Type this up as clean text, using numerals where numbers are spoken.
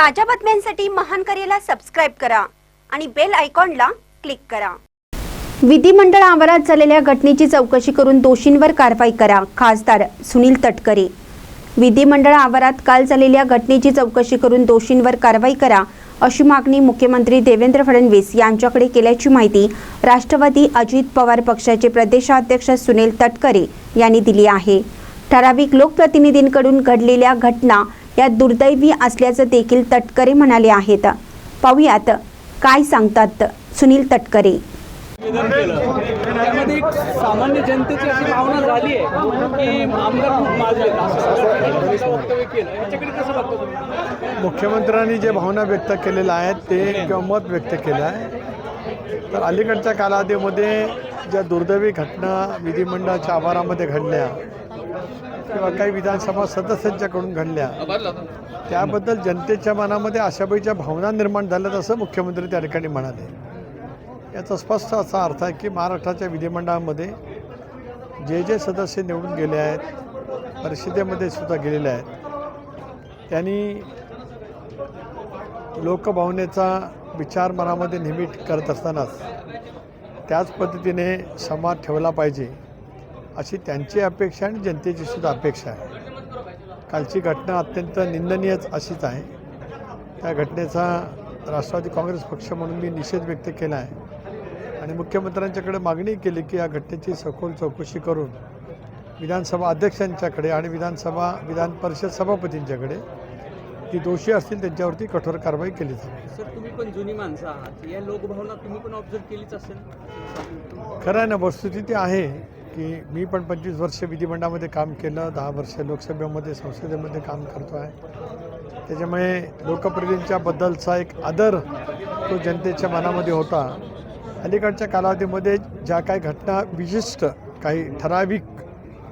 ताज्या बातम्यांसाठी महान करेला सबस्क्राइब करा आणि बेल आयकॉनला क्लिक करा। विधिमंडळ आवारात झालेल्या घटनेची चौकशी करून दोषींवर कारवाई करा, खासदार सुनील तटकरे। विधिमंडळ आवारात काल झालेल्या घटनेची चौकशी करून दोषींवर कारवाई करा अशी मागणी मुख्यमंत्री देवेंद्र फडणवीस यांच्याकडे केल्याची माहिती राष्ट्रवादी अजित पवार पक्षाचे प्रदेशाध्यक्ष सुनील तटकरे यांनी दिली आहे। ठराविक लोकप्रतिनिधींकडून घडलेल्या घटना या दुर्दैवी असल्याचं देखील तटकरे म्हणाले आहेत। पाहूयात काय सांगतात सुनील तटकरे। त्यामध्ये एक सामान्य जनतेची अशी भावना झाली आहे की आमदार खूप माजले वक्तव्य केलं, याच्याकडे कसं बघतो तुम्ही? मुख्यमंत्र्यांनी जे भावना व्यक्त केलेल्या आहेत ते किंवा मत व्यक्त केलं आहे, तर अलीकडच्या कालावधीमध्ये ज्या दुर्दैवी घटना विधिमंडळाच्या आवारामध्ये घडल्या किंवा काही विधानसभा सदस्यांच्याकडून घडल्या, त्याबद्दल जनतेच्या मनामध्ये आशाबाईच्या भावना निर्माण झाल्यात असं मुख्यमंत्री त्या ठिकाणी म्हणाले। याचा स्पष्ट असा अर्थ आहे की महाराष्ट्राच्या विधिमंडळामध्ये जे जे सदस्य निवडून गेले आहेत, परिषदेमध्ये सुद्धा गेलेले आहेत, त्यांनी लोकभावनेचा विचार मनामध्ये नेहमी करत असतानाच त्याच पद्धतीने संवाद ठेवला पाहिजे अशी त्यांची अपेक्षा आणि जनतेची सुद्धा अपेक्षा आहे। कालची घटना अत्यंत निंदनीयच अशीच आहे। त्या घटनेचा राष्ट्रवादी काँग्रेस पक्ष म्हणून मी निषेध व्यक्त केला आहे आणि मुख्यमंत्र्यांच्याकडे मागणी केली की या घटनेची सखोल चौकशी करून विधानसभा अध्यक्षांच्याकडे आणि विधान परिषद सभापतींच्याकडे ती दोषी असतील त्यांच्यावरती कठोर कारवाई केली जाईल। सर, तुम्ही पण जुनी माणसं आहात, या लोकभावना तुम्ही पण ऑब्झर्व केलीच असेल। खरं आहे ना, वस्तुस्थिती आहे की मी पण 25 वर्ष विधिमंडळामध्ये काम केलं, 10 वर्ष लोकसभेमध्ये संसदेमध्ये काम करतो आहे। त्याच्यामुळे लोकप्रतिनिधींच्या बद्दलचा एक आदर तो जनतेच्या मनामध्ये होता। अलीकडच्या कालावधीमध्ये ज्या काही घटना विशिष्ट काही ठराविक